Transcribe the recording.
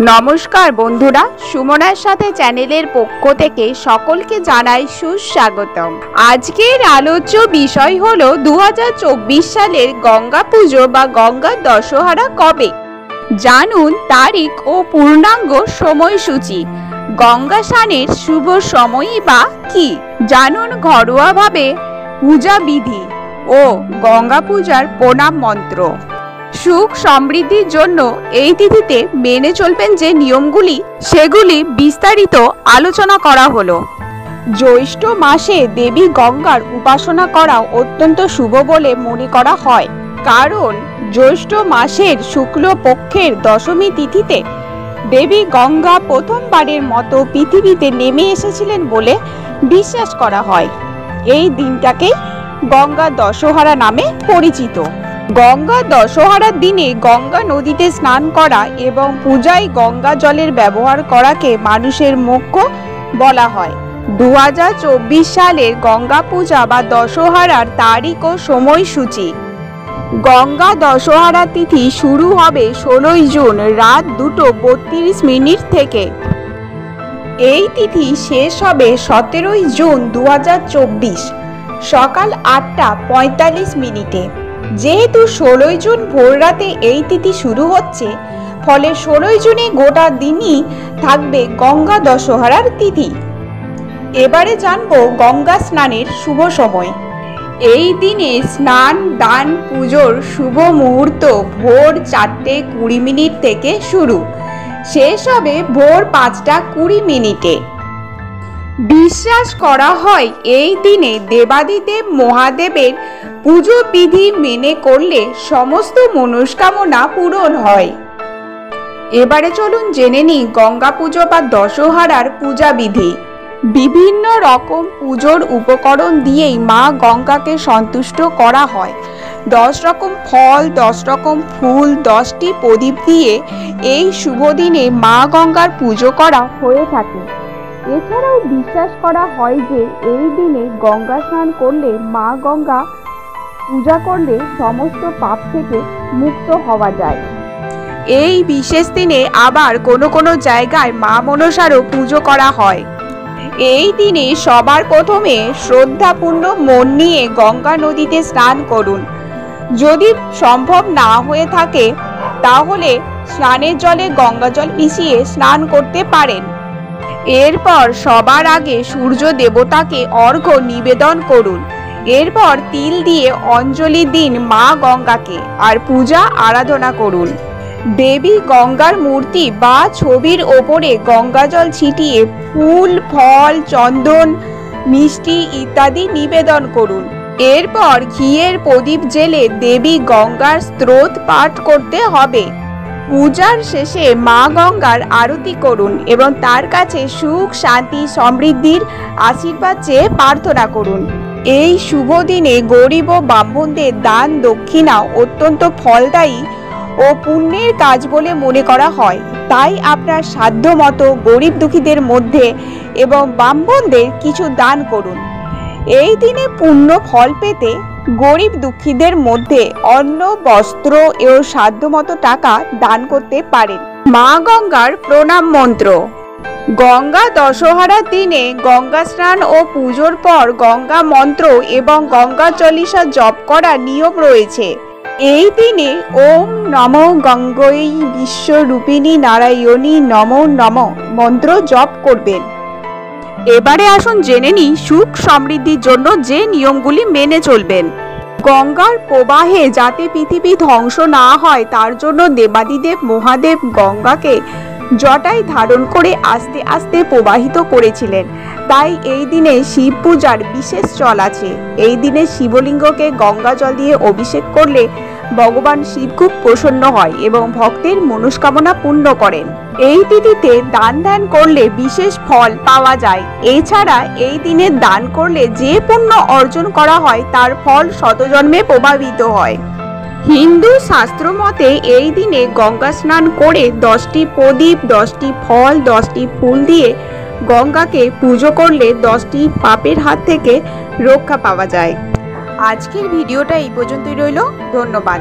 নমস্কার বন্ধুরা, সুমনার সাথে চ্যানেলের পক্ষ থেকে সকলকে জানাই সুস্বাগতম। আজকের আলোচ্য বিষয় হলো 2024 সালের গঙ্গা পুজো বা গঙ্গা দশহরা কবে। জানুন তারিখ ও পূর্ণাঙ্গ সময়সূচি। গঙ্গা স্নানের শুভ সময়ই বা কি, জানুন ঘরোয়াভাবে পূজা বিধি ও গঙ্গা পূজার প্রণাম মন্ত্র। সুখ সমৃদ্ধির জন্য এই তিথিতে মেনে চলবেন যে নিয়মগুলি, সেগুলি বিস্তারিত আলোচনা করা হলো। জ্যৈষ্ঠ মাসে দেবী গঙ্গার উপাসনা করা অত্যন্ত শুভ বলে মনে করা হয়, কারণ জ্যৈষ্ঠ মাসের শুক্লপক্ষের দশমী তিথিতে দেবী গঙ্গা প্রথমবারের মতো পৃথিবীতে নেমে এসেছিলেন বলে বিশ্বাস করা হয়। এই দিনটাকে গঙ্গা দশহরা নামে পরিচিত। গঙ্গা দশহরার দিনে গঙ্গা নদীতে স্নান করা এবং পূজায় গঙ্গা জলের ব্যবহার করাকে মানুষের মোক্ষ বলা হয়। 2024 সালের গঙ্গা পূজা বা দশহরার তারিখ ও সময়সূচি। গঙ্গা দশহরা তিথি শুরু হবে 16 জুন রাত 2:32 থেকে। এই তিথি শেষ হবে 17 জুন 2024 সকাল 8:45। যেহেতু 16 জুন ভোররাতে এই তিথি শুরু হচ্ছে, ফলে 16 জুনে গোটা দিনই থাকবে গঙ্গা দশহরার তিথি। এবারে জানবো গঙ্গা স্নানের শুভ সময়। এই দিনে স্নান দান পুজোর শুভ মুহূর্ত ভোর 4:20 থেকে শুরু, শেষ হবে ভোর 5:20। বিশ্বাস করা হয় এই দিনে দেবাদিদেব মহাদেবের পুজো বিধি মেনে করলে সমস্ত মনস্কামনা পূরণ হয়। এবারে চলুন জেনে নিই গঙ্গা পুজো বা দশহরার পূজা বিধি। বিভিন্ন রকম পুজোর উপকরণ দিয়েই মা গঙ্গাকে সন্তুষ্ট করা হয়। 10 রকম ফল, 10 রকম ফুল, 10টি প্রদীপ দিয়ে এই শুভ দিনে মা গঙ্গার পুজো করা হয়ে থাকে। এছাড়াও বিশ্বাস করা হয় যে এই দিনে গঙ্গা স্নান করলে মা গঙ্গা পূজা করলে সমস্ত পাপ থেকে মুক্ত হওয়া যায়। এই বিশেষ দিনে আবার কোনো কোনো জায়গায় মা মনসারও পুজো করা হয়। এই দিনে সবার প্রথমে শ্রদ্ধাপূর্ণ মন নিয়ে গঙ্গা নদীতে স্নান করুন। যদি সম্ভব না হয়ে থাকে তাহলে স্নানের জলে গঙ্গা জল মিশিয়ে স্নান করতে পারেন। এরপর সবার আগে সূর্য দেবতাকে অর্ঘ্য নিবেদন করুন। এরপর তিল দিয়ে অঞ্জলি দিন মা গঙ্গাকে আর পূজা আরাধনা করুন। দেবী গঙ্গার মূর্তি বা ছবির ওপরে গঙ্গা জল ছিটিয়ে ফুল, ফল, চন্দন, মিষ্টি ইত্যাদি নিবেদন করুন। এরপর ঘিয়ের প্রদীপ জেলে দেবী গঙ্গার স্তোত্র পাঠ করতে হবে। পূজার শেষে মা গঙ্গার আরতি করুন এবং তার কাছে সুখ, শান্তি, সমৃদ্ধির আশীর্বাদ চেয়ে প্রার্থনা করুন। এই শুভ দিনে গরিব ও ব্রাহ্মণদের দান দক্ষিণা অত্যন্ত ফলদায়ী ও পুণ্যের কাজ বলে মনে করা হয়। তাই আপনার সাধ্য মতো গরিব দুঃখীদের মধ্যে এবং ব্রাহ্মণদের কিছু দান করুন। এই দিনে পুণ্য ফল পেতে গরিব দুঃখীদের মধ্যে অন্ন, বস্ত্র ও সাধ্যমতো টাকা দান করতে পারেন। মা গঙ্গার প্রণাম মন্ত্র। গঙ্গা দশহরার দিনে গঙ্গা স্নান ও পুজোর পর গঙ্গা মন্ত্র এবং গঙ্গা চল্লিশা জপ করার নিয়ম রয়েছে। এই দিনে ওম নমো গঙ্গৈ বিশ্বরূপিণী নারায়ণী নমো নমঃ মন্ত্র জপ করবেন। এবারে আসুন জেনে নিই সুখ সমৃদ্ধির জন্য যে নিয়মগুলি মেনে চলবেন। গঙ্গার প্রবাহে যাতে পৃথিবী ধ্বংস না হয় তার জন্য দেবাদিদেব মহাদেব গঙ্গাকে জটায় ধারণ করে আস্তে আস্তে প্রবাহিত করেছিলেন। তাই এই দিনে শিব পূজার বিশেষ চল আছে। এই দিনে শিবলিঙ্গকে গঙ্গা জল দিয়ে অভিষেক করলে ভগবান শিব খুব প্রসন্ন হয় এবং ভক্তের মনস্কামনা পূর্ণ করেন। এই তিথিতে দান ধ্যান করলে বিশেষ ফল পাওয়া যায়। এছাড়া এই দিনে দান করলে যে পুণ্য অর্জন করা হয় তার ফল শতজন্মে প্রভাবিত হয়। হিন্দু শাস্ত্র মতে এই দিনে গঙ্গা স্নান করে 10টি প্রদীপ, 10টি ফল, 10টি ফুল দিয়ে গঙ্গাকে পুজো করলে 10টি পাপের হাত থেকে রক্ষা পাওয়া যায়। আজকের ভিডিওটা এই পর্যন্তই রইল। ধন্যবাদ।